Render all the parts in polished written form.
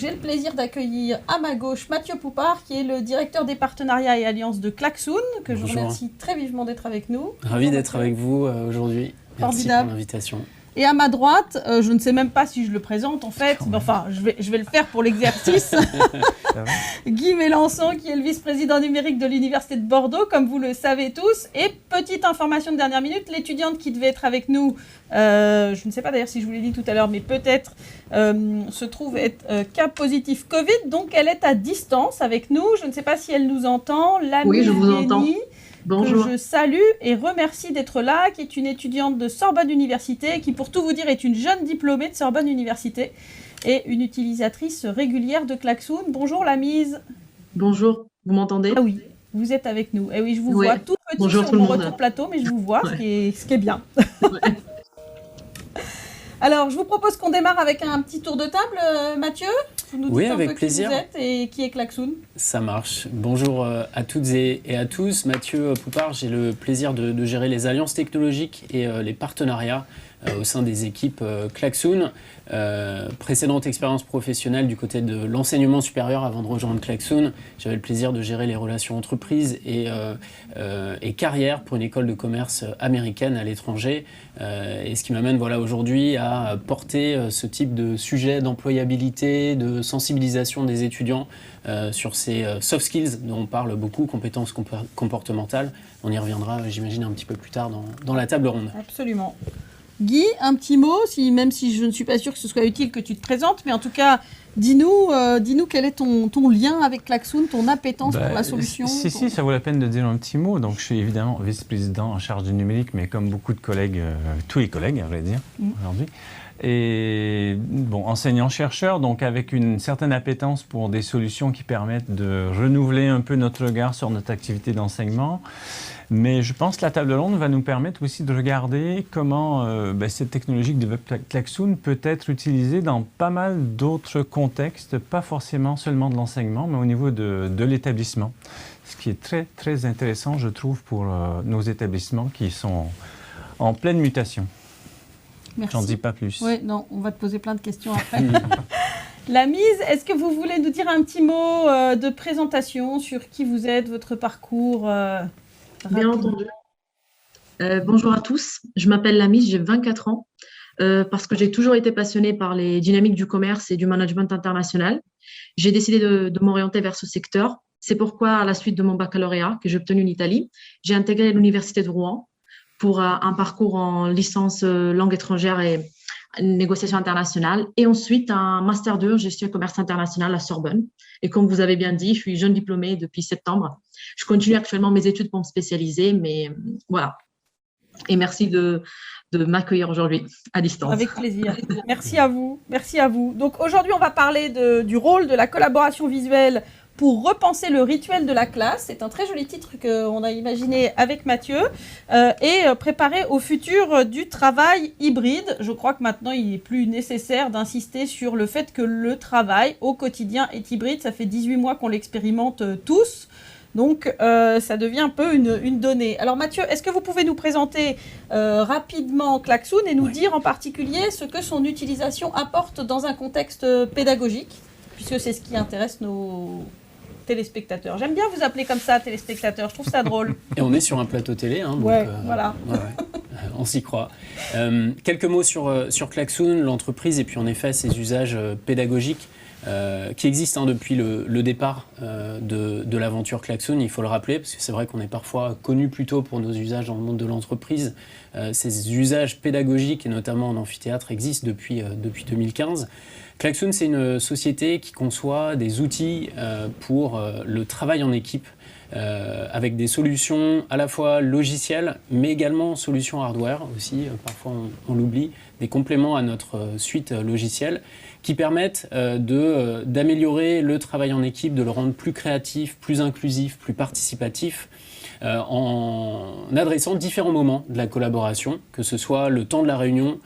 j'ai le plaisir d'accueillir à ma gauche Mathieu Poupard, qui est le directeur des partenariats et alliances de Klaxoon, que je remercie très vivement d'être avec nous. Ravi d'être avec vous aujourd'hui. Merci pour l'invitation. Et à ma droite, je ne sais même pas si je le présente en fait, mais enfin, je vais le faire pour l'exercice. Guy Mélençon, qui est le vice-président numérique de l'Université de Bordeaux, comme vous le savez tous. Et petite information de dernière minute, l'étudiante qui devait être avec nous, je ne sais pas d'ailleurs si je vous l'ai dit tout à l'heure, mais peut-être se trouve être cas positif Covid, donc elle est à distance avec nous. Je ne sais pas si elle nous entend. Oui, je vous entends. Bonjour. Que je salue et remercie d'être là, qui est une étudiante de Sorbonne Université, qui pour tout vous dire est une jeune diplômée de Sorbonne Université et une utilisatrice régulière de Klaxoon. Bonjour la mise. Bonjour, vous m'entendez? Ah oui, vous êtes avec nous. Et oui, je vous vois tout petit Bonjour, sur mon retour plateau, mais je vous vois, ce qui est bien. Alors, je vous propose qu'on démarre avec un petit tour de table, Mathieu. Vous nous dites un peu plaisir. Qui vous êtes et qui est Klaxoon. Ça marche. Bonjour à toutes et à tous. Mathieu Poupard, j'ai le plaisir de gérer les alliances technologiques et les partenariats au sein des équipes Klaxoon. Précédente expérience professionnelle du côté de l'enseignement supérieur avant de rejoindre Klaxoon. J'avais le plaisir de gérer les relations entreprises et carrière pour une école de commerce américaine à l'étranger. Et ce qui m'amène aujourd'hui à porter ce type de sujet d'employabilité, de sensibilisation des étudiants sur ces soft skills dont on parle beaucoup, compétences comportementales. On y reviendra, j'imagine, un petit peu plus tard dans la table ronde. Absolument. Guy, un petit mot, même si je ne suis pas sûre que ce soit utile que tu te présentes, mais en tout cas, dis-nous quel est ton lien avec Klaxoon, ton appétence pour la solution. Si, ça vaut la peine de dire un petit mot. Donc, je suis évidemment vice-président en charge du numérique, mais comme beaucoup de collègues, tous les collègues, à vrai dire, aujourd'hui. Et bon, enseignant-chercheur, donc avec une certaine appétence pour des solutions qui permettent de renouveler un peu notre regard sur notre activité d'enseignement. Mais je pense que la table ronde va nous permettre aussi de regarder comment cette technologie de Klaxoon peut être utilisée dans pas mal d'autres contextes, pas forcément seulement de l'enseignement, mais au niveau de l'établissement. Ce qui est très, très intéressant, je trouve, pour nos établissements qui sont en pleine mutation. Merci. J'en dis pas plus. Oui, non, on va te poser plein de questions après. La mise, est-ce que vous voulez nous dire un petit mot de présentation sur qui vous êtes, votre parcours Bien entendu. Bonjour à tous, je m'appelle Lamise, j'ai 24 ans, parce que j'ai toujours été passionnée par les dynamiques du commerce et du management international. J'ai décidé de m'orienter vers ce secteur. C'est pourquoi, à la suite de mon baccalauréat que j'ai obtenu en Italie, j'ai intégré l'Université de Rouen pour un parcours en licence langue étrangère et négociation internationale, et ensuite un Master 2 en gestion et commerce international à Sorbonne. Et comme vous avez bien dit, je suis jeune diplômée depuis septembre. Je continue actuellement mes études pour me spécialiser, mais voilà. Et merci de m'accueillir aujourd'hui à distance. Avec plaisir. Merci à vous. Merci à vous. Donc aujourd'hui, on va parler du rôle de la collaboration visuelle pour repenser le rituel de la classe. C'est un très joli titre qu'on a imaginé avec Mathieu et préparer au futur du travail hybride. Je crois que maintenant, il n'est plus nécessaire d'insister sur le fait que le travail au quotidien est hybride. Ça fait 18 mois qu'on l'expérimente tous. Donc, ça devient un peu une donnée. Alors Mathieu, est-ce que vous pouvez nous présenter rapidement Klaxoon et nous dire en particulier ce que son utilisation apporte dans un contexte pédagogique, puisque c'est ce qui intéresse nos téléspectateurs. J'aime bien vous appeler comme ça, téléspectateurs, je trouve ça drôle. Et on est sur un plateau télé, hein, donc, voilà. On s'y croit. Quelques mots sur Klaxoon, l'entreprise, et puis en effet ses usages pédagogiques qui existent depuis le départ de l'aventure Klaxoon, il faut le rappeler, parce que c'est vrai qu'on est parfois connu plutôt pour nos usages dans le monde de l'entreprise. Ces usages pédagogiques, et notamment en amphithéâtre, existent depuis 2015. Klaxoon, c'est une société qui conçoit des outils pour le travail en équipe, avec des solutions à la fois logicielles, mais également solutions hardware aussi, parfois on l'oublie, des compléments à notre suite logicielle, qui permettent d'améliorer le travail en équipe, de le rendre plus créatif, plus inclusif, plus participatif, en adressant différents moments de la collaboration, que ce soit le temps de la réunion,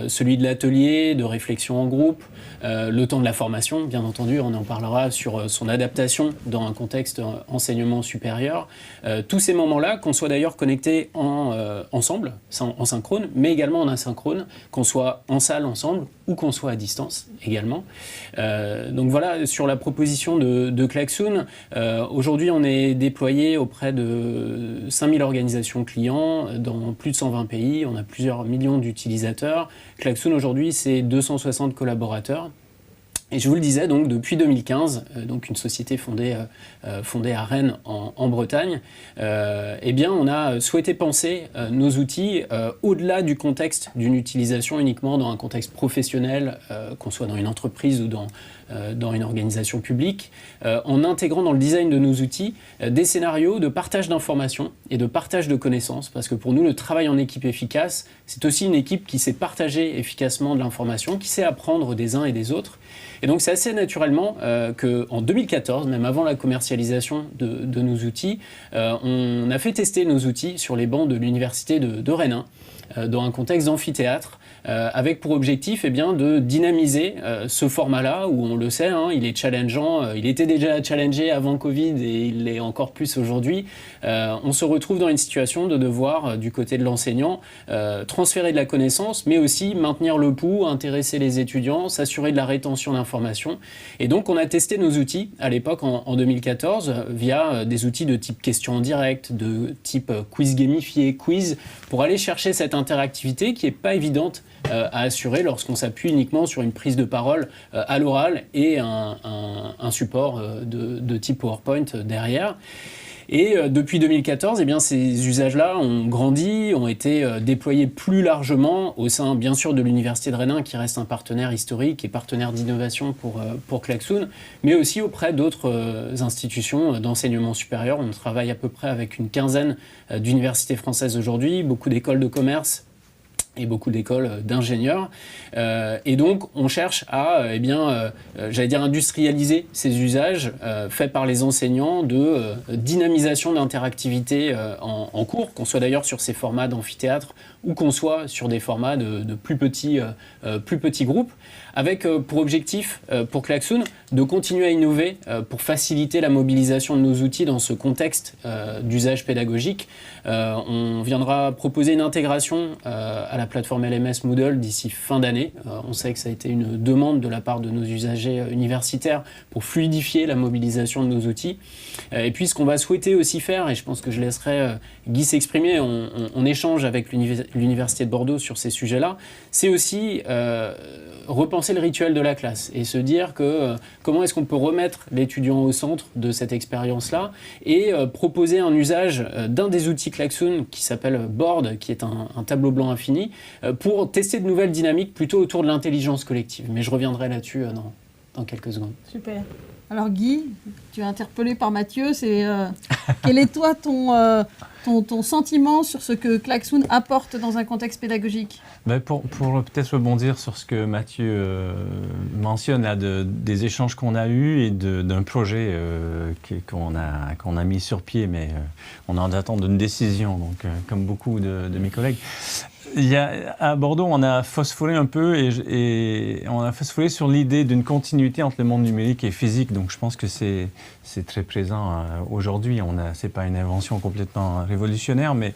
celui de l'atelier, de réflexion en groupe, le temps de la formation, bien entendu, on en parlera sur son adaptation dans un contexte enseignement supérieur. Tous ces moments-là, qu'on soit d'ailleurs connectés ensemble, en synchrone, mais également en asynchrone, qu'on soit en salle ensemble, ou qu'on soit à distance également. Donc voilà, sur la proposition de Klaxoon, aujourd'hui on est déployé auprès de 5000 organisations clients dans plus de 120 pays, on a plusieurs millions d'utilisateurs. Klaxoon aujourd'hui c'est 260 collaborateurs. Et je vous le disais, donc depuis 2015, donc une société fondée à Rennes en Bretagne, eh bien on a souhaité penser nos outils au-delà du contexte d'une utilisation uniquement dans un contexte professionnel, qu'on soit dans une entreprise ou dans une organisation publique, en intégrant dans le design de nos outils des scénarios de partage d'informations et de partage de connaissances, parce que pour nous, le travail en équipe efficace, c'est aussi une équipe qui sait partager efficacement de l'information, qui sait apprendre des uns et des autres. Et donc c'est assez naturellement qu'en 2014, même avant la commercialisation de nos outils, on a fait tester nos outils sur les bancs de l'université de Rennes 1, dans un contexte d'amphithéâtre, avec pour objectif de dynamiser ce format-là, où on le sait, il est challengeant, il était déjà challengé avant Covid et il l'est encore plus aujourd'hui. On se retrouve dans une situation de devoir, du côté de l'enseignant, transférer de la connaissance, mais aussi maintenir le pouls, intéresser les étudiants, s'assurer de la rétention d'informations. Et donc on a testé nos outils à l'époque en 2014 via des outils de type question en direct, de type quiz gamifié, quiz, pour aller chercher cette interactivité qui n'est pas évidente à assurer lorsqu'on s'appuie uniquement sur une prise de parole à l'oral et un support de type PowerPoint derrière. Et depuis 2014, ces usages-là ont grandi, ont été déployés plus largement au sein, bien sûr, de l'Université de Rennes 1, qui reste un partenaire historique et partenaire d'innovation pour Klaxoon, mais aussi auprès d'autres institutions d'enseignement supérieur. On travaille à peu près avec une quinzaine d'universités françaises aujourd'hui, beaucoup d'écoles de commerce et beaucoup d'écoles d'ingénieurs. Et donc, on cherche à, industrialiser ces usages faits par les enseignants de dynamisation d'interactivité en cours, qu'on soit d'ailleurs sur ces formats d'amphithéâtre ou qu'on soit sur des formats de plus petits groupes, avec pour objectif, pour Klaxoon, de continuer à innover pour faciliter la mobilisation de nos outils dans ce contexte d'usage pédagogique. On viendra proposer une intégration à la plateforme LMS Moodle d'ici fin d'année. On sait que ça a été une demande de la part de nos usagers universitaires pour fluidifier la mobilisation de nos outils. Et puis ce qu'on va souhaiter aussi faire, et je pense que je laisserai Guy s'exprimer, on échange avec l'Université de Bordeaux sur ces sujets-là, c'est aussi repenser le rituel de la classe et se dire que comment est-ce qu'on peut remettre l'étudiant au centre de cette expérience-là et proposer un usage d'un des outils Klaxoon qui s'appelle Board, qui est un tableau blanc infini, pour tester de nouvelles dynamiques plutôt autour de l'intelligence collective. Mais je reviendrai là-dessus dans quelques secondes. Super. Alors Guy, tu es interpellé par Mathieu, quel est toi ton sentiment sur ce que Klaxoon apporte dans un contexte pédagogique ? Pour peut-être rebondir sur ce que Mathieu mentionne là, des échanges qu'on a eus et d'un projet qu'on a mis sur pied, mais on est en attente d'une décision, donc, comme beaucoup de mes collègues. À Bordeaux, on a phosphoré un peu et on a phosphoré sur l'idée d'une continuité entre le monde numérique et physique. Donc je pense que c'est très présent aujourd'hui. C'est pas une invention complètement révolutionnaire, mais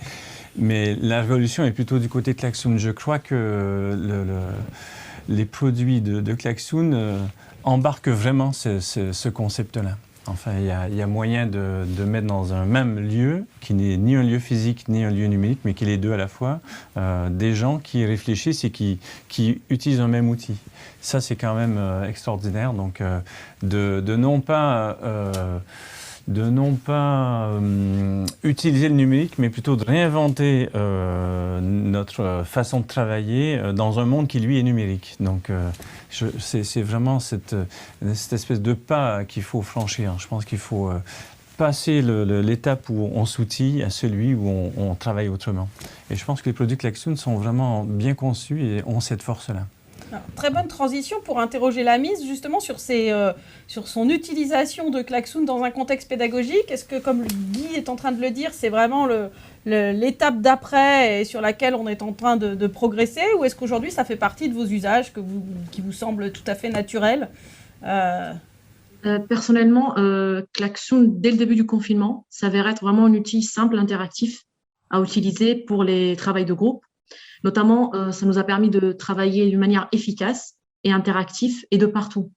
la révolution est plutôt du côté de Klaxoon. Je crois que les produits de Klaxoon embarquent vraiment ce concept-là. Enfin, il y a moyen de mettre dans un même lieu, qui n'est ni un lieu physique ni un lieu numérique, mais qui est les deux à la fois, des gens qui réfléchissent et qui utilisent un même outil. Ça, c'est quand même extraordinaire. Donc, de non pas utiliser le numérique, mais plutôt de réinventer notre façon de travailler dans un monde qui, lui, est numérique. Donc, c'est vraiment cette espèce de pas qu'il faut franchir. Je pense qu'il faut passer l'étape où on s'outille à celui où on travaille autrement. Et je pense que les produits Klaxoon sont vraiment bien conçus et ont cette force-là. Alors, très bonne transition pour interroger la mise justement sur son utilisation de Klaxoon dans un contexte pédagogique. Est-ce que, comme Guy est en train de le dire, c'est vraiment l'étape d'après et sur laquelle on est en train de progresser, ou est-ce qu'aujourd'hui ça fait partie de vos usages qui vous semblent tout à fait naturels ? Personnellement, Klaxoon, dès le début du confinement, s'avère être vraiment un outil simple, interactif à utiliser pour les travaux de groupe. Notamment, ça nous a permis de travailler d'une manière efficace et interactif et de partout.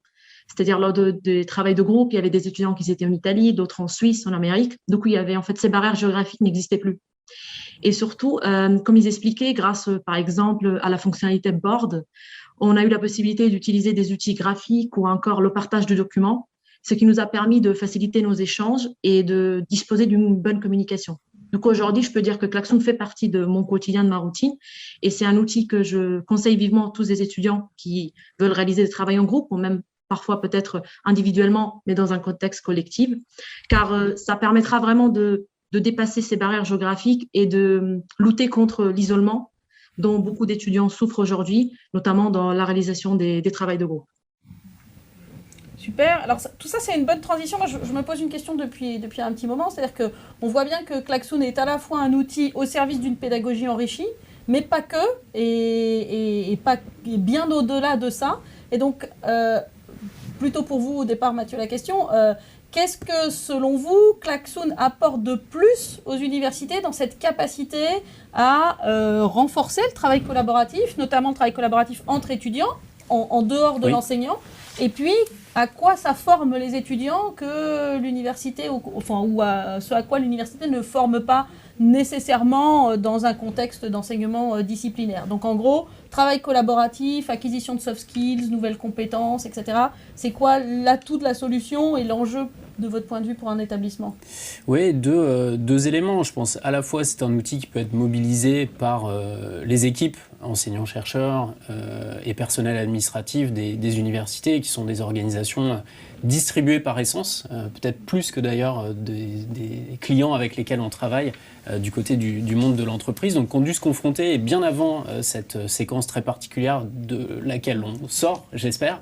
C'est-à-dire, lors des travaux de groupe, il y avait des étudiants qui étaient en Italie, d'autres en Suisse, en Amérique. Donc, il y avait, en fait, ces barrières géographiques n'existaient plus. Et surtout, comme ils expliquaient, grâce, par exemple, à la fonctionnalité Board, on a eu la possibilité d'utiliser des outils graphiques ou encore le partage de documents, ce qui nous a permis de faciliter nos échanges et de disposer d'une bonne communication. Donc aujourd'hui, je peux dire que Klaxoon fait partie de mon quotidien, de ma routine, et c'est un outil que je conseille vivement à tous les étudiants qui veulent réaliser des travaux en groupe ou même parfois peut-être individuellement, mais dans un contexte collectif, car ça permettra vraiment de dépasser ces barrières géographiques et de lutter contre l'isolement dont beaucoup d'étudiants souffrent aujourd'hui, notamment dans la réalisation des travaux de groupe. Super. Alors tout ça, c'est une bonne transition. Moi, je me pose une question depuis un petit moment. C'est-à-dire qu'on voit bien que Klaxoon est à la fois un outil au service d'une pédagogie enrichie, mais pas que, et bien au-delà de ça. Et donc, plutôt pour vous, au départ, Mathieu, la question, qu'est-ce que, selon vous, Klaxoon apporte de plus aux universités dans cette capacité à renforcer le travail collaboratif, notamment le travail collaboratif entre étudiants, en dehors de l'enseignant, et puis à quoi ça forme les étudiants que l'université, ou à ce à quoi l'université ne forme pas nécessairement dans un contexte d'enseignement disciplinaire. Donc en gros, travail collaboratif, acquisition de soft skills, nouvelles compétences, etc. C'est quoi l'atout de la solution et l'enjeu de votre point de vue pour un établissement? Oui, deux éléments. Je pense à la fois c'est un outil qui peut être mobilisé par les équipes, enseignants-chercheurs et personnel administratif des universités, qui sont des organisations distribuées par essence, peut-être plus que d'ailleurs des clients avec lesquels on travaille du côté du monde de l'entreprise, donc qui ont dû se confronter bien avant cette séquence très particulière de laquelle on sort, j'espère,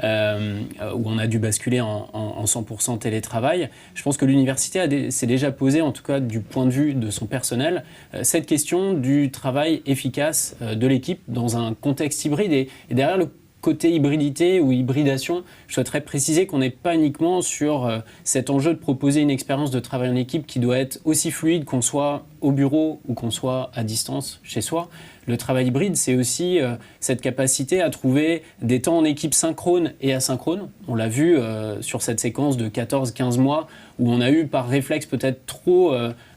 où on a dû basculer en 100% télétravail. Je pense que l'université s'est déjà posé, en tout cas du point de vue de son personnel, cette question du travail efficace de l'équipe dans un contexte hybride. Et derrière le côté hybridité ou hybridation, je souhaiterais préciser qu'on n'est pas uniquement sur cet enjeu de proposer une expérience de travail en équipe qui doit être aussi fluide qu'on soit au bureau ou qu'on soit à distance chez soi. Le travail hybride, c'est aussi cette capacité à trouver des temps en équipe synchrone et asynchrone. On l'a vu sur cette séquence de 14-15 mois où on a eu par réflexe peut-être trop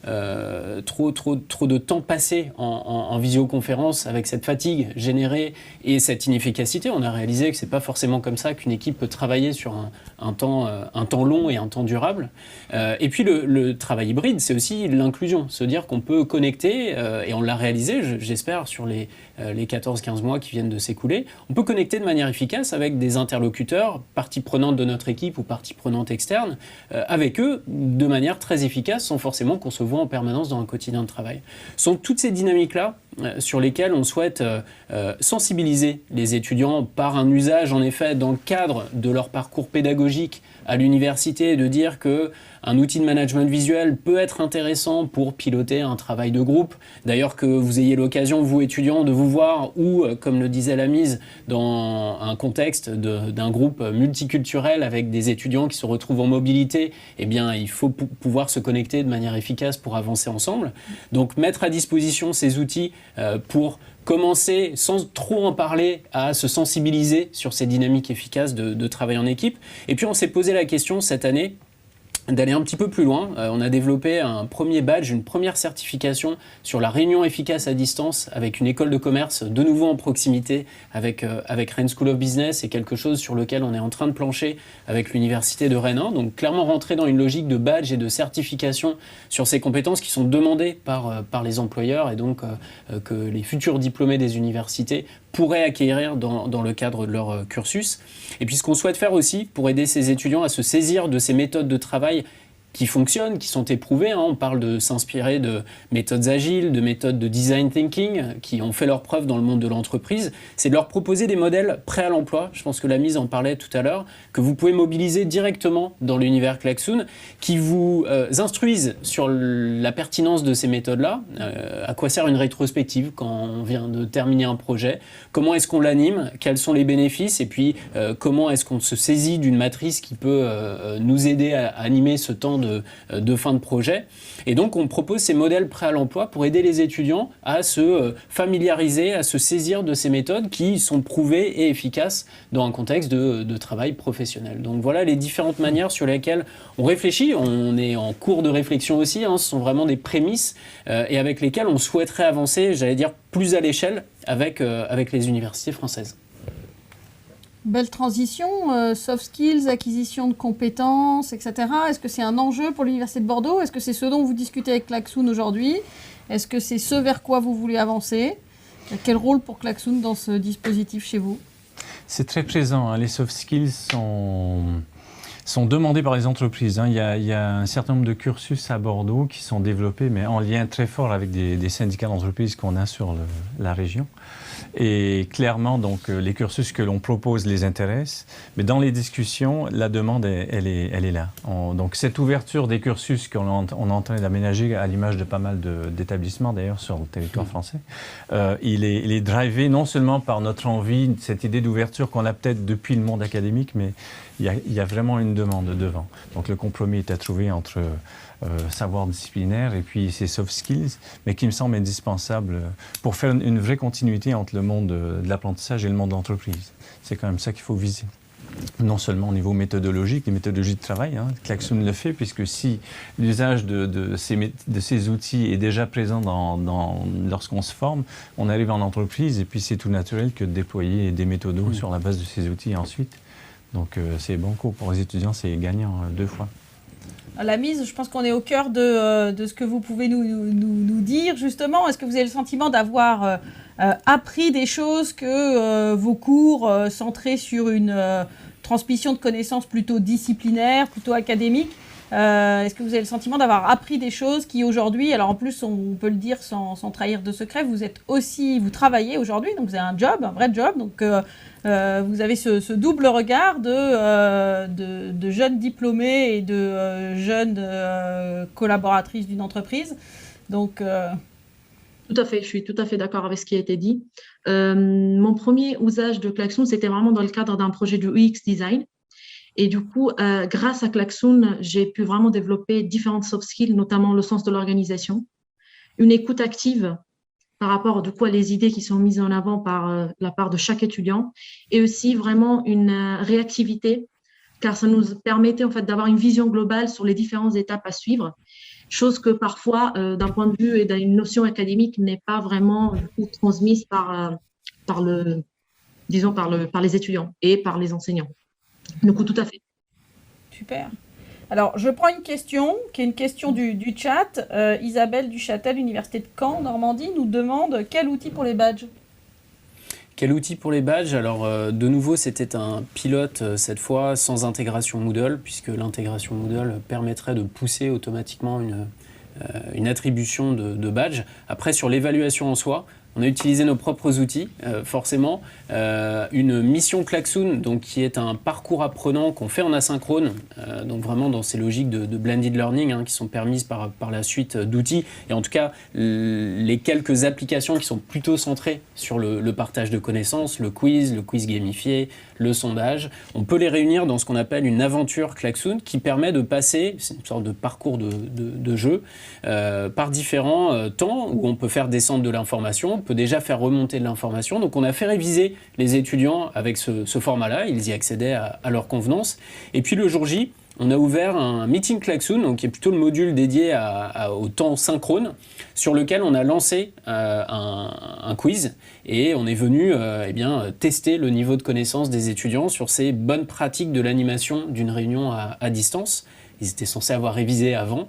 de temps passé en visioconférence avec cette fatigue générée et cette inefficacité. On a réalisé que ce n'est pas forcément comme ça qu'une équipe peut travailler sur un temps long et un temps durable. Et puis le travail hybride, c'est aussi l'inclusion, se dire qu'on peut connecter, et on l'a réalisé, j'espère, sur les 14-15 mois qui viennent de s'écouler, on peut connecter de manière efficace avec des interlocuteurs, partie prenante de notre équipe ou partie prenante externe, avec eux de manière très efficace, sans forcément qu'on se voit en permanence dans un quotidien de travail. Ce sont toutes ces dynamiques-là sur lesquelles on souhaite sensibiliser les étudiants par un usage, en effet, dans le cadre de leur parcours pédagogique à l'université, de dire qu'un outil de management visuel peut être intéressant pour piloter un travail de groupe. D'ailleurs, que vous ayez l'occasion, vous étudiants, de vous voir ou, comme le disait la mise, dans un contexte d'un groupe multiculturel avec des étudiants qui se retrouvent en mobilité, eh bien, il faut pouvoir se connecter de manière efficace pour avancer ensemble. Donc, mettre à disposition ces outils pour commencer, sans trop en parler, à se sensibiliser sur ces dynamiques efficaces de travail en équipe. Et puis on s'est posé la question cette année d'aller un petit peu plus loin. On a développé un premier badge, une première certification sur la réunion efficace à distance avec une école de commerce, de nouveau en proximité avec Rennes School of Business, et quelque chose sur lequel on est en train de plancher avec l'université de Rennes 1. Donc clairement rentrer dans une logique de badge et de certification sur ces compétences qui sont demandées par les employeurs, et donc que les futurs diplômés des universités pourraient acquérir dans le cadre de leur cursus. Et puis ce qu'on souhaite faire aussi pour aider ces étudiants à se saisir de ces méthodes de travail qui fonctionnent, qui sont éprouvées. On parle de s'inspirer de méthodes agiles, de méthodes de design thinking qui ont fait leurs preuves dans le monde de l'entreprise. C'est de leur proposer des modèles prêts à l'emploi. Je pense que la mise en parlait tout à l'heure, que vous pouvez mobiliser directement dans l'univers Klaxoon, qui vous instruisent sur la pertinence de ces méthodes-là. À quoi sert une rétrospective quand on vient de terminer un projet? Comment est-ce qu'on l'anime? Quels sont les bénéfices? Et puis, comment est-ce qu'on se saisit d'une matrice qui peut nous aider à animer ce temps de fin de projet. Et donc, on propose ces modèles prêts à l'emploi pour aider les étudiants à se familiariser, à se saisir de ces méthodes qui sont prouvées et efficaces dans un contexte de travail professionnel. Donc voilà les différentes manières sur lesquelles on réfléchit. On est en cours de réflexion aussi, ce sont vraiment des prémices et avec lesquelles on souhaiterait avancer, j'allais dire, plus à l'échelle avec les universités françaises. Belle transition, soft skills, acquisition de compétences, etc. Est-ce que c'est un enjeu pour l'Université de Bordeaux? Est-ce que c'est ce dont vous discutez avec Klaxoon aujourd'hui? Est-ce que c'est ce vers quoi vous voulez avancer? Quel rôle pour Klaxoon dans ce dispositif chez vous? C'est très présent. Les soft skills sont demandés par les entreprises. Il y a un certain nombre de cursus à Bordeaux qui sont développés, mais en lien très fort avec des syndicats d'entreprises qu'on a sur la région. Et clairement, donc, les cursus que l'on propose les intéressent, mais dans les discussions, la demande, elle est là. Donc, cette ouverture des cursus qu'on est en train d'aménager, à l'image de pas mal d'établissements d'ailleurs sur le territoire français, il est drivé non seulement par notre envie, cette idée d'ouverture qu'on a peut-être depuis le monde académique, mais il y a vraiment une demande devant. Donc, le compromis est à trouver entre savoir disciplinaire et puis ces soft skills, mais qui me semble indispensable pour faire une vraie continuité entre le monde de l'apprentissage et le monde de l'entreprise. C'est quand même ça qu'il faut viser. Non seulement au niveau méthodologique, des méthodologies de travail, Klaxoon le fait, puisque si l'usage de ces outils est déjà présent lorsqu'on se forme, on arrive en entreprise et puis c'est tout naturel que de déployer des méthodos sur la base de ces outils ensuite. Donc c'est bon coup pour les étudiants, c'est gagnant 2 fois. La mise, je pense qu'on est au cœur de ce que vous pouvez nous dire, justement. Est-ce que vous avez le sentiment d'avoir appris des choses que vos cours centrés sur une transmission de connaissances plutôt disciplinaires, plutôt académiques, est-ce que vous avez le sentiment d'avoir appris des choses qui aujourd'hui, alors en plus on peut le dire sans trahir de secret, vous travaillez aujourd'hui, donc vous avez un job, un vrai job, donc vous avez ce double regard de jeunes diplômés et de jeunes collaboratrices d'une entreprise. Donc, Tout à fait, je suis tout à fait d'accord avec ce qui a été dit. Mon premier usage de Klaxoon, c'était vraiment dans le cadre d'un projet de UX design. Et du coup, grâce à Klaxoon, j'ai pu vraiment développer différentes soft skills, notamment le sens de l'organisation, une écoute active par rapport du coup, à les idées qui sont mises en avant par la part de chaque étudiant, et aussi vraiment une réactivité, car ça nous permettait en fait, d'avoir une vision globale sur les différentes étapes à suivre, chose que parfois, d'un point de vue et d'une notion académique, n'est pas vraiment du coup, transmise par les étudiants et par les enseignants. Du coup, tout à fait. Super. Alors, je prends une question, qui est une question du chat. Isabelle Duchâtel, Université de Caen, Normandie, nous demande quel outil pour les badges? Quel outil pour les badges? Alors, de nouveau, c'était un pilote, cette fois, sans intégration Moodle, puisque l'intégration Moodle permettrait de pousser automatiquement une attribution de badge. Après, sur l'évaluation en soi, on a utilisé nos propres outils, forcément. Une mission Klaxoon, donc, qui est un parcours apprenant qu'on fait en asynchrone, donc vraiment dans ces logiques de blended learning qui sont permises par la suite d'outils. Et en tout cas, les quelques applications qui sont plutôt centrées sur le partage de connaissances, le quiz gamifié, le sondage, on peut les réunir dans ce qu'on appelle une aventure Klaxoon qui permet de passer, c'est une sorte de parcours de jeu, par différents temps où on peut faire descendre de l'information, on peut déjà faire remonter de l'information. Donc on a fait réviser les étudiants avec ce format-là, ils y accédaient à leur convenance. Et puis le jour J, on a ouvert un meeting Klaxoon, donc qui est plutôt le module dédié au temps synchrone, sur lequel on a lancé un quiz et on est venu tester le niveau de connaissance des étudiants sur ces bonnes pratiques de l'animation d'une réunion à distance. Ils étaient censés avoir révisé avant.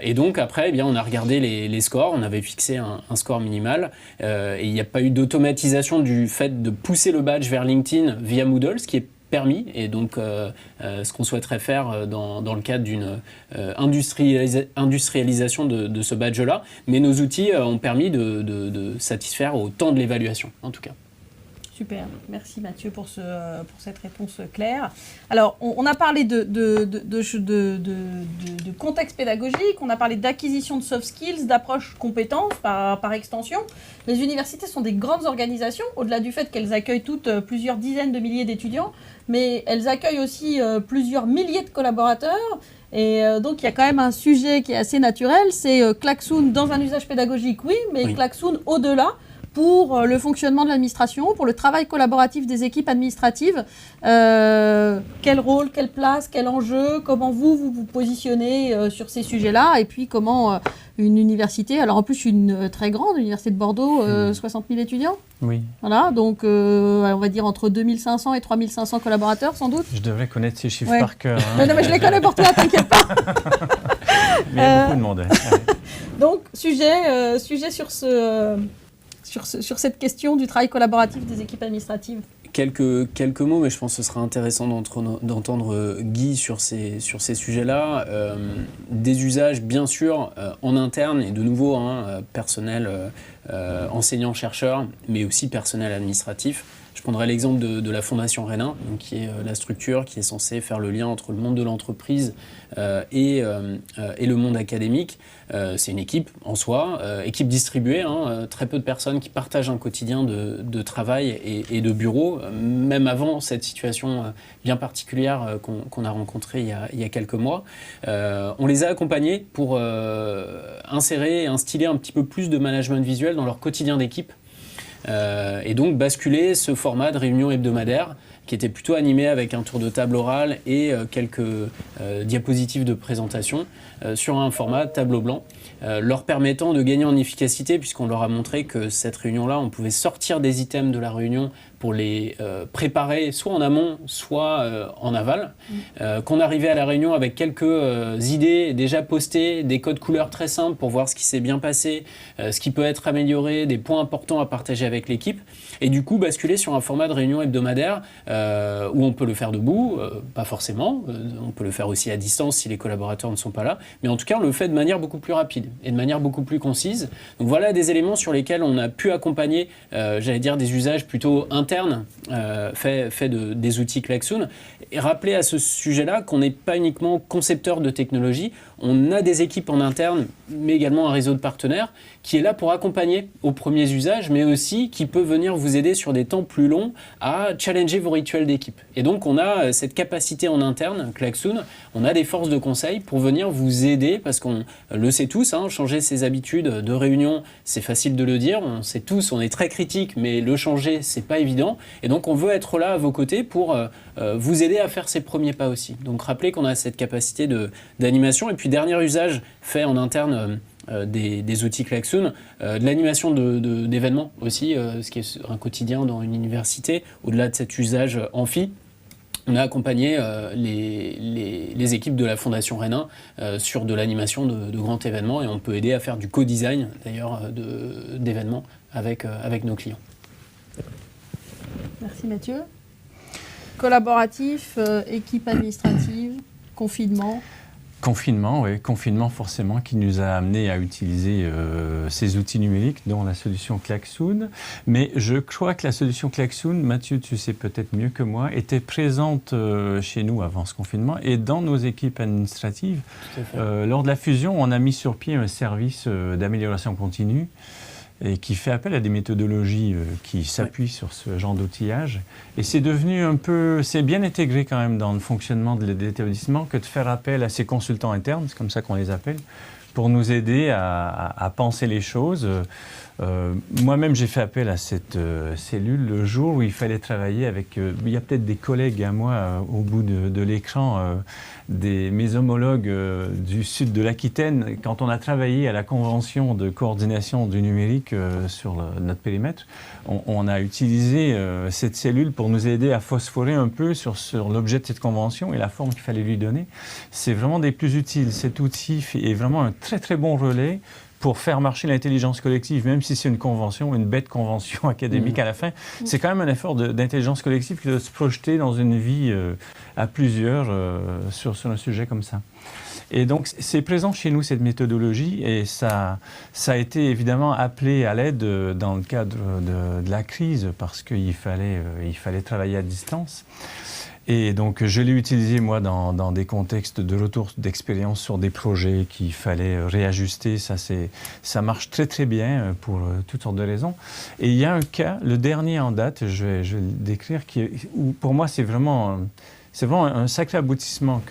Et donc après, on a regardé les scores, on avait fixé un score minimal et il n'y a pas eu d'automatisation du fait de pousser le badge vers LinkedIn via Moodle, ce qui est permis, et donc ce qu'on souhaiterait faire dans le cadre d'une industrialisation de ce badge-là. Mais nos outils ont permis de satisfaire au temps de l'évaluation, en tout cas. Super, merci Mathieu pour cette réponse claire. Alors, on a parlé de contexte pédagogique, on a parlé d'acquisition de soft skills, d'approche compétences par extension. Les universités sont des grandes organisations, au-delà du fait qu'elles accueillent toutes plusieurs dizaines de milliers d'étudiants, mais elles accueillent aussi plusieurs milliers de collaborateurs. Et donc, il y a quand même un sujet qui est assez naturel, c'est Klaxoon dans un usage pédagogique, oui, mais oui. Klaxoon au-delà, pour le fonctionnement de l'administration, pour le travail collaboratif des équipes administratives. Quel rôle, quelle place, quel enjeu, comment vous positionnez sur ces sujets-là, et puis comment une université, alors en plus une très grande, l'université de Bordeaux, 60 000 étudiants. Oui. Voilà, donc on va dire entre 2500 et 3500 collaborateurs sans doute. Je devrais connaître ces chiffres par cœur. Hein. Non, mais je les connais pour toi, t'inquiète pas. Mais il y a beaucoup de monde. Donc, sujet sur cette question du travail collaboratif des équipes administratives. Quelques mots, mais je pense que ce sera intéressant d'entendre Guy sur ces sujets-là. Des usages, bien sûr, en interne, et de nouveau, personnel, enseignant-chercheur, mais aussi personnel administratif. Je prendrai l'exemple de la Fondation Rénin, qui est la structure qui est censée faire le lien entre le monde de l'entreprise et le monde académique. C'est une équipe en soi, équipe distribuée, très peu de personnes qui partagent un quotidien de travail et de bureau, même avant cette situation bien particulière qu'on a rencontrée il y a quelques mois. On les a accompagnés pour insérer et instiller un petit peu plus de management visuel dans leur quotidien d'équipe. Et donc basculer ce format de réunion hebdomadaire qui était plutôt animé avec un tour de table oral et quelques diapositives de présentation sur un format tableau blanc, leur permettant de gagner en efficacité puisqu'on leur a montré que cette réunion-là, on pouvait sortir des items de la réunion pour les préparer soit en amont, soit en aval, qu'on arrivait à la réunion avec quelques idées déjà postées, des codes couleurs très simples pour voir ce qui s'est bien passé, ce qui peut être amélioré, des points importants à partager avec l'équipe, et du coup basculer sur un format de réunion hebdomadaire où on peut le faire debout, pas forcément, on peut le faire aussi à distance si les collaborateurs ne sont pas là, mais en tout cas on le fait de manière beaucoup plus rapide et de manière beaucoup plus concise. Donc voilà des éléments sur lesquels on a pu accompagner, j'allais dire, des usages plutôt internes, fait des outils Klaxoon, et rappeler à ce sujet-là qu'on n'est pas uniquement concepteur de technologie, on a des équipes en interne, mais également un réseau de partenaires qui est là pour accompagner aux premiers usages, mais aussi qui peut venir vous aider sur des temps plus longs à challenger vos rituels d'équipe. Et donc on a cette capacité en interne, Klaxoon, on a des forces de conseil pour venir vous aider, parce qu'on le sait tous, changer ses habitudes de réunion, c'est facile de le dire, on sait tous, on est très critique, mais le changer, c'est pas évident. Et donc on veut être là à vos côtés pour vous aider à faire ces premiers pas aussi. Donc rappelez qu'on a cette capacité d'animation. Et puis dernier usage fait en interne des outils Klaxoon, de l'animation d'événements aussi, ce qui est un quotidien dans une université, au-delà de cet usage amphi. On a accompagné les équipes de la Fondation Rénin sur de l'animation de grands événements, et on peut aider à faire du co-design d'ailleurs d'événements avec nos clients. Merci Mathieu. Collaboratif, équipe administrative, confinement. Confinement, oui. Confinement forcément qui nous a amené à utiliser ces outils numériques, dont la solution Klaxoon. Mais je crois que la solution Klaxoon, Mathieu, tu sais peut-être mieux que moi, était présente chez nous avant ce confinement et dans nos équipes administratives. Lors de la fusion, on a mis sur pied un service d'amélioration continue et qui fait appel à des méthodologies qui s'appuient sur ce genre d'outillage. Et c'est devenu c'est bien intégré quand même dans le fonctionnement de l'établissement que de faire appel à ces consultants internes, c'est comme ça qu'on les appelle, pour nous aider à penser les choses. Moi-même, j'ai fait appel à cette cellule le jour où il fallait travailler avec... il y a peut-être des collègues à moi au bout de l'écran, mes homologues du sud de l'Aquitaine. Quand on a travaillé à la convention de coordination du numérique sur notre périmètre, on a utilisé cette cellule pour nous aider à phosphorer un peu sur l'objet de cette convention et la forme qu'il fallait lui donner. C'est vraiment des plus utiles. Cet outil est vraiment un très très bon relais pour faire marcher l'intelligence collective, même si c'est une convention, une bête convention académique à la fin. C'est quand même un effort d'intelligence collective de se projeter dans une vie à plusieurs sur un sujet comme ça. Et donc, c'est présent chez nous, cette méthodologie, et ça a été évidemment appelé à l'aide dans le cadre de la crise, parce qu'il fallait travailler à distance. Et donc, je l'ai utilisé, moi, dans des contextes de retour d'expérience sur des projets qu'il fallait réajuster. Ça marche très, très bien pour toutes sortes de raisons. Et il y a un cas, le dernier en date, je vais le décrire, où pour moi, c'est vraiment un sacré aboutissement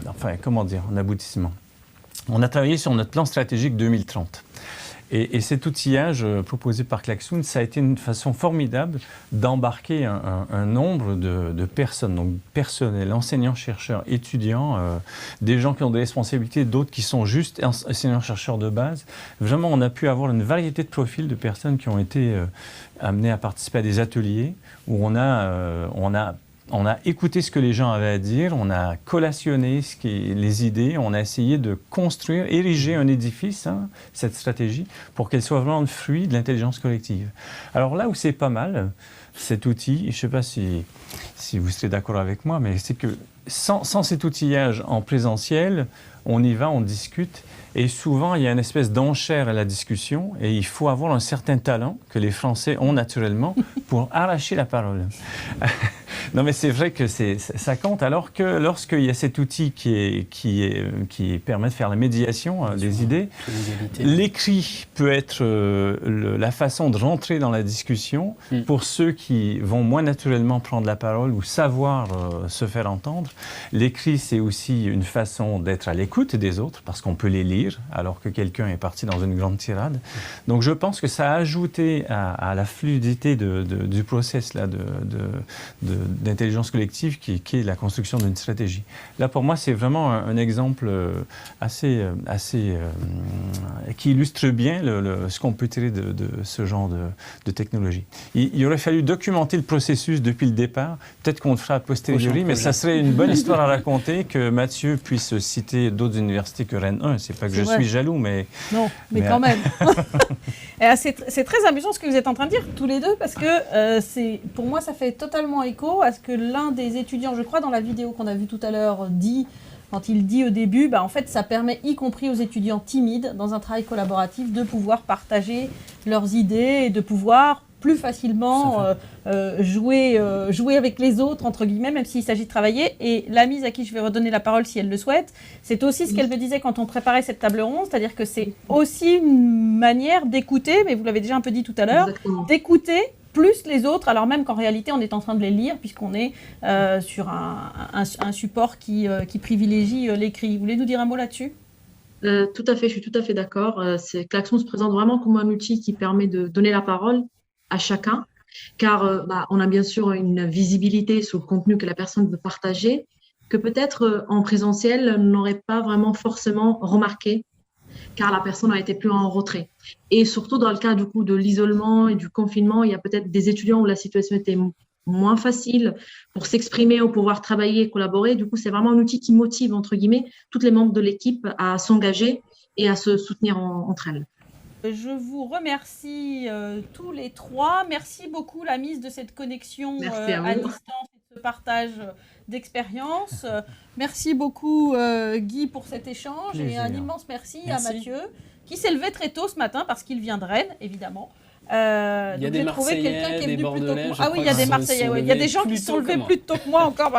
enfin, comment dire, un aboutissement. On a travaillé sur notre plan stratégique 2030. Et cet outillage proposé par Klaxoon, ça a été une façon formidable d'embarquer un nombre de personnes, donc personnel, enseignants, chercheurs, étudiants, des gens qui ont des responsabilités, d'autres qui sont juste enseignants, chercheurs de base. Vraiment, on a pu avoir une variété de profils de personnes qui ont été amenées à participer à des ateliers où on a écouté ce que les gens avaient à dire, on a collationné les idées, on a essayé de construire, ériger un édifice, cette stratégie, pour qu'elle soit vraiment le fruit de l'intelligence collective. Alors là où c'est pas mal, cet outil, je ne sais pas si vous serez d'accord avec moi, mais c'est que sans cet outillage en présentiel, on y va, on discute, et souvent il y a une espèce d'enchère à la discussion, et il faut avoir un certain talent que les Français ont naturellement pour arracher la parole. Non, mais c'est vrai que ça compte, alors que lorsqu'il y a cet outil qui permet de faire la médiation des idées, l'écrit peut être la façon de rentrer dans la discussion pour ceux qui vont moins naturellement prendre la parole ou savoir se faire entendre. L'écrit, c'est aussi une façon d'être à l'écoute des autres, parce qu'on peut les lire, alors que quelqu'un est parti dans une grande tirade. Donc je pense que ça a ajouté à la fluidité du process là, d'intelligence collective qui est la construction d'une stratégie. Là, pour moi, c'est vraiment un exemple qui illustre bien ce qu'on peut tirer de ce genre de technologie. Il aurait fallu documenter le processus depuis le départ. Peut-être qu'on le fera a posteriori, mais ça serait une bonne histoire à raconter, que Mathieu puisse citer d'autres universités que Rennes 1. C'est pas que je suis jaloux, mais... Non, mais quand même. C'est très amusant ce que vous êtes en train de dire, tous les deux, parce que pour moi, ça fait totalement écho à ce que l'un des étudiants, je crois, dans la vidéo qu'on a vue tout à l'heure, dit, quand il dit au début, en fait, ça permet, y compris aux étudiants timides, dans un travail collaboratif, de pouvoir partager leurs idées et de pouvoir plus facilement jouer avec les autres, entre guillemets, même s'il s'agit de travailler. Et Lamise, à qui je vais redonner la parole si elle le souhaite, c'est aussi ce qu'elle me disait quand on préparait cette table ronde, c'est-à-dire que c'est aussi une manière d'écouter, mais vous l'avez déjà un peu dit tout à l'heure, d'écouter plus les autres, alors même qu'en réalité, on est en train de les lire, puisqu'on est sur un support qui privilégie l'écrit. Vous voulez nous dire un mot là-dessus ? Tout à fait, je suis tout à fait d'accord. Klaxoon se présente vraiment comme un outil qui permet de donner la parole à chacun, car on a bien sûr une visibilité sur le contenu que la personne veut partager, que peut-être en présentiel n'aurait pas vraiment forcément remarqué, car la personne a été plus en retrait. Et surtout dans le cas du coup de l'isolement et du confinement, il y a peut-être des étudiants où la situation était moins facile pour s'exprimer ou pouvoir travailler et collaborer. Du coup, c'est vraiment un outil qui motive, entre guillemets, tous les membres de l'équipe à s'engager et à se soutenir entre elles. Je vous remercie tous les trois. Merci beaucoup, Lamise, de cette connexion à distance et de ce partage d'expérience. Merci beaucoup, Guy, pour cet échange. Plaisir. Et un immense merci à Mathieu, qui s'est levé très tôt ce matin parce qu'il vient de Rennes, évidemment. Il y a des Marseillais, des Bordelais. Ah oui, il y a des Marseillais. Il y a des gens qui se sont levés plus tôt que moi encore.